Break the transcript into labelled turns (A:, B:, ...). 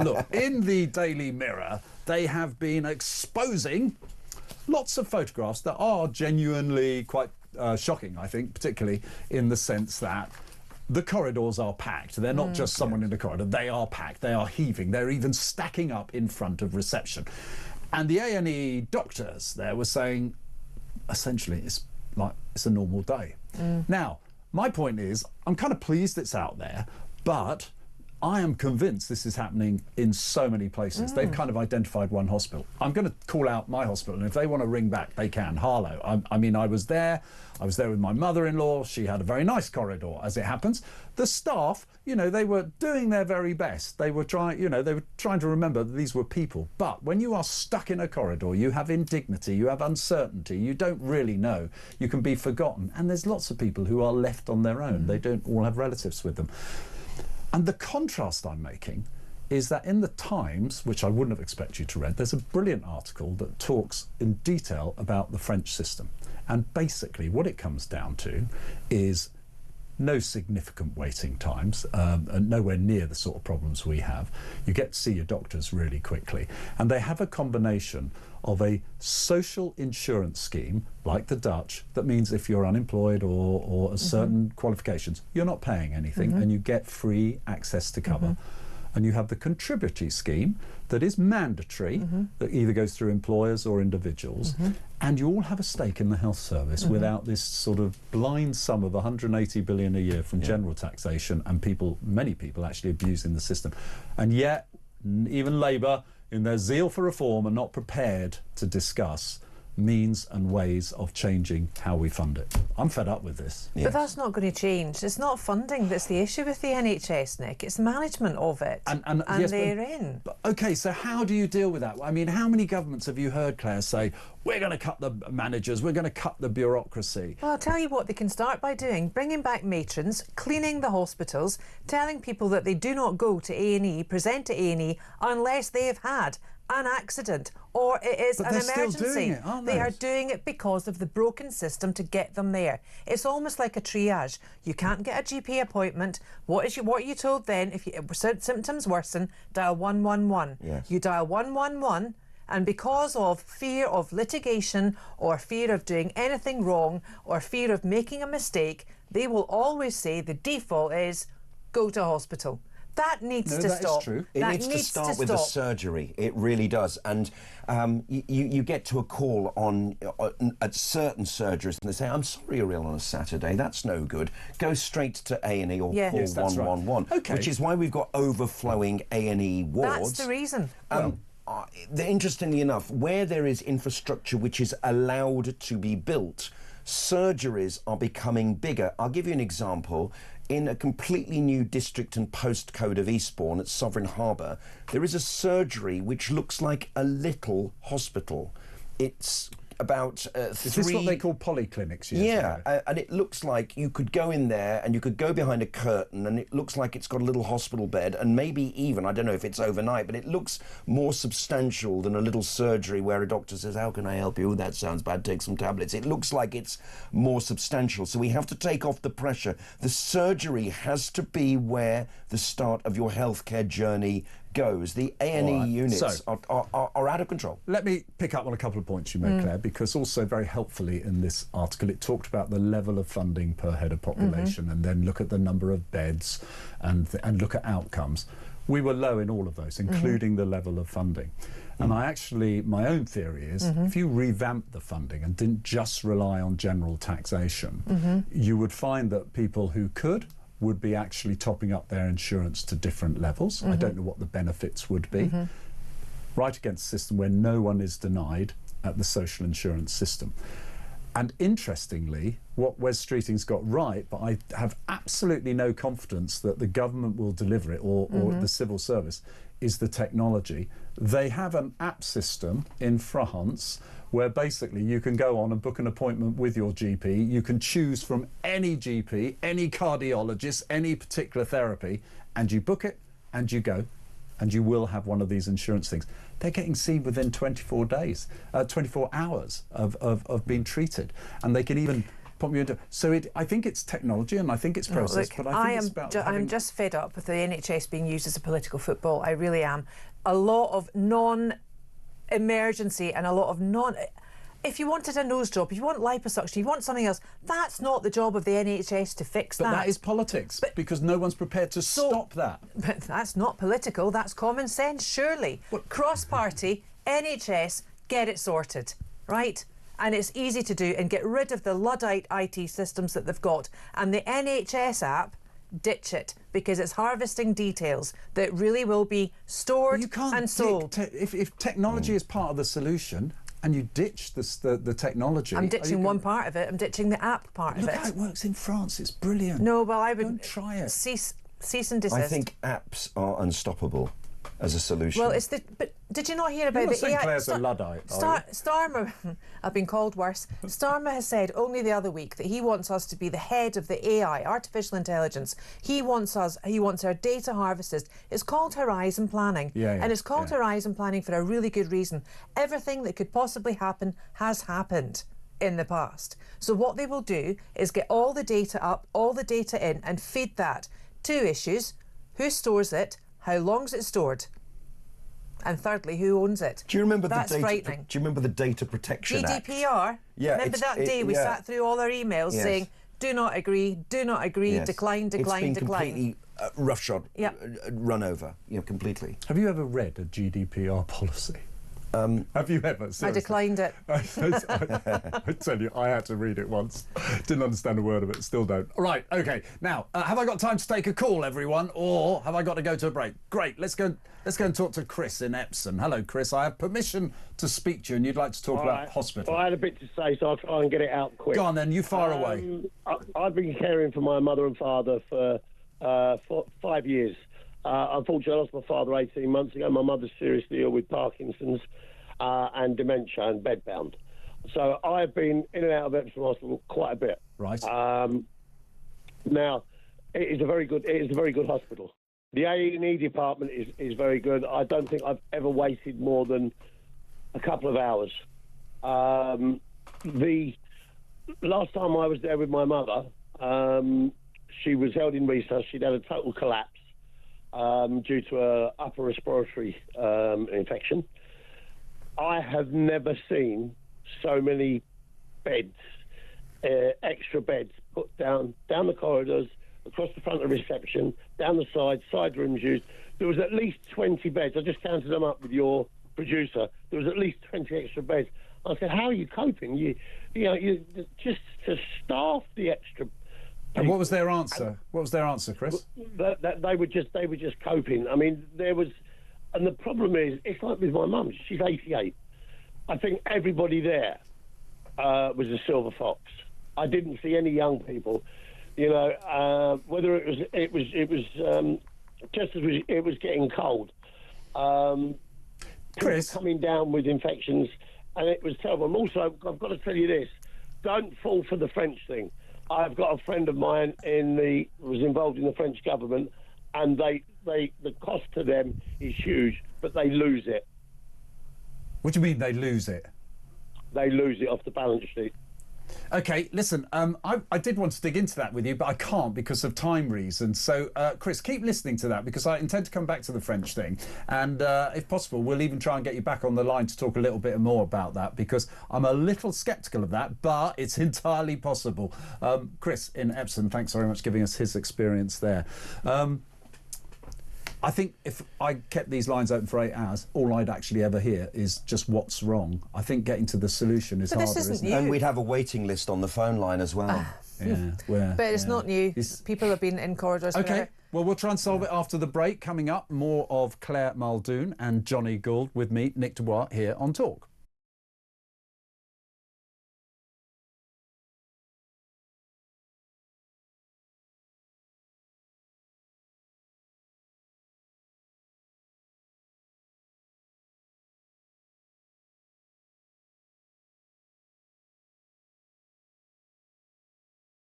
A: Look, in the Daily Mirror, they have been exposing lots of photographs that are genuinely quite shocking, I think, particularly in the sense that the corridors are packed. They're not just someone in the corridor. They are packed. They are heaving. They're even stacking up in front of reception. And the A&E doctors there were saying, essentially, it's a normal day. Now, my point is, I'm kind of pleased it's out there, but I am convinced this is happening in so many places. They've kind of identified one hospital. I'm going to call out my hospital, and if they want to ring back, they can. Harlow. I mean, I was there with my mother-in-law. She had a very nice corridor, as it happens. The staff, they were doing their very best. They were trying to remember that these were people. But when you are stuck in a corridor, you have indignity, you have uncertainty, you don't really know. You can be forgotten. And there's lots of people who are left on their own. They don't all have relatives with them. And the contrast I'm making is that in the Times, which I wouldn't have expected you to read, there's a brilliant article that talks in detail about the French system. And basically what it comes down to is no significant waiting times, and nowhere near the sort of problems we have. You get to see your doctors really quickly. And they have a combination of a social insurance scheme, like the Dutch, that means if you're unemployed or a certain qualifications, you're not paying anything and you get free access to cover. And you have the contributory scheme that is mandatory, that either goes through employers or individuals, and you all have a stake in the health service without this sort of blind sum of 180 billion a year from general taxation and many people actually abusing the system. And yet, even Labour, in their zeal for reform, are not prepared to discuss means and ways of changing how we fund it. I'm fed up with this.
B: But that's not going to change. It's not funding that's the issue with the NHS, Nick. It's management of it. And yes, they're in.
A: OK, so how do you deal with that? I mean, how many governments have you heard, Claire, say, we're going to cut the managers, we're going to cut the bureaucracy?
B: Well, I'll tell you what they can start by doing. Bringing back matrons, cleaning the hospitals, telling people that they do not go to A&E, present to A&E, unless they have had an accident or it is an emergency.
A: Still doing it, aren't they?
B: They are doing it because of the broken system to get them there. It's almost like a triage. You can't get a GP appointment. What are you told then? If symptoms worsen, dial 111.
C: Yes.
B: You dial 111, and because of fear of litigation or fear of doing anything wrong or fear of making a mistake, they will always say the default is go to hospital. That needs to stop.
A: That is true.
C: It needs to start with the surgery. It really does. And you get to a call at certain surgeries and they say, I'm sorry you're ill on a Saturday. That's no good. Go straight to A&E or call 111.
A: Okay.
C: Which is why we've got overflowing A&E wards.
B: That's the reason.
C: Interestingly enough, where there is infrastructure which is allowed to be built, surgeries are becoming bigger. I'll give you an example. In a completely new district and postcode of Eastbourne at Sovereign Harbour, there is a surgery which looks like a little hospital. It's about
A: Is this what they call polyclinics?
C: And it looks like you could go in there and you could go behind a curtain and it looks like it's got a little hospital bed and maybe even, I don't know if it's overnight, but it looks more substantial than a little surgery where a doctor says, how can I help you? That sounds bad, take some tablets. It looks like it's more substantial. So we have to take off the pressure. The surgery has to be where the start of your healthcare journey goes. The A&E units are out of control.
A: Let me pick up on a couple of points you made, Claire, because also very helpfully in this article it talked about the level of funding per head of population and then look at the number of beds and look at outcomes. We were low in all of those, including the level of funding. And my own theory is if you revamp the funding and didn't just rely on general taxation, you would find that people who would be actually topping up their insurance to different levels. I don't know what the benefits would be. Right against a system where no one is denied at the social insurance system. And interestingly, what Wes Streeting's got right, but I have absolutely no confidence that the government will deliver it or the civil service, is the technology. They have an app system in France where basically you can go on and book an appointment with your GP. You can choose from any GP, any cardiologist, any particular therapy, and you book it and you go, and you will have one of these insurance things. They're getting seen within 24 hours of being treated. And they can even pop you into. So I think it's technology and I think it's process,
B: Look,
A: but I think it's about.
B: I'm just fed up with the NHS being used as a political football. I really am. A lot of non-emergency and a lot of If you wanted a nose job, if you want liposuction, you want something else, that's not the job of the NHS to fix that.
A: But that is politics, because no one's prepared to stop that.
B: But that's not political, that's common sense, surely. Cross-party, NHS, get it sorted, right? And it's easy to do, and get rid of the Luddite IT systems that they've got. And the NHS app, ditch it, because it's harvesting details that really will be stored and sold.
A: If technology is part of the solution, and you ditch the technology.
B: I'm ditching one part of it. I'm ditching the app part of it.
A: Look how it works in France. It's brilliant.
B: No, well, I would
A: Don't try it.
B: Cease and desist.
C: I think apps are unstoppable as a solution.
B: Well, but did you not hear about
A: You're not
B: the
A: saying
B: AI?
A: Clare's a Luddite,
B: Starmer, I've been called worse. Starmer has said only the other week that he wants us to be the head of the AI, artificial intelligence. He wants our data harvested. It's called Horizon Planning. And it's called Horizon Planning for a really good reason. Everything that could possibly happen has happened in the past. So what they will do is get all the data up, all the data in, and feed that. Two issues: who stores it, how long's it stored, and thirdly, who owns it.
C: Do you remember
B: That's
C: the data?
B: frightening.
C: Do you remember the Data Protection Act?
B: GDPR.
C: Yeah,
B: remember that day we sat through all our emails saying, "Do not agree,
C: Yes.
B: decline, decline,
C: it's been
B: decline."
C: completely roughshod, run over, completely.
A: Have you ever read a GDPR policy? Have you ever? Seriously?
B: I declined it.
A: I tell you, I had to read it once. Didn't understand a word of it. Still don't. Right. Okay. Now, have I got time to take a call, everyone, or have I got to go to a break? Great. Let's go and talk to Chris in Epsom. Hello, Chris. I have permission to speak to you, and you'd like to talk about hospital.
D: Well, I had a bit to say, so I'll try and get it out quick.
A: Go on, then. You fire away.
D: I've been caring for my mother and father for 5 years. Unfortunately, I lost my father 18 months ago. My mother's seriously ill with Parkinson's and dementia and bedbound. So I've been in and out of Epsom Hospital quite a bit.
A: Right.
D: Now, it is a very good hospital. The A&E department is very good. I don't think I've ever waited more than a couple of hours. The last time I was there with my mother, she was held in resus. She'd had a total collapse due to an upper respiratory infection. I have never seen so many beds, extra beds, put down the corridors, across the front of reception, down the side rooms used. There was at least 20 beds. I just counted them up with your producer. There was at least 20 extra beds. I said, how are you coping? You just to staff the extra.
A: And what was their answer? What was their answer, Chris?
D: They were just coping. I mean, there was, and the problem is, it's like with my mum. She's 88. I think everybody there was a silver fox. I didn't see any young people. You know, whether it was just as it was getting cold.
A: Chris,
D: coming down with infections, and it was terrible. And also, I've got to tell you this: don't fall for the French thing. I've got a friend of mine was involved in the French government, and the cost to them is huge, but they lose it.
A: What do you mean they lose it?
D: They lose it off the balance sheet.
A: Okay, listen, I did want to dig into that with you, but I can't because of time reasons. So, Chris, keep listening to that because I intend to come back to the French thing. And if possible, we'll even try and get you back on the line to talk a little bit more about that because I'm a little sceptical of that, but it's entirely possible. Chris in Epsom, thanks very much for giving us his experience there. I think if I kept these lines open for 8 hours, all I'd actually ever hear is just what's wrong. I think getting to the solution is harder, isn't it?
C: And we'd have a waiting list on the phone line as well.
B: But it's not new. People have been in corridors.
A: Okay, well, we'll try and solve it after the break. Coming up, more of Clare Muldoon and Jonny Gould with me, Nick Bois, here on Talk.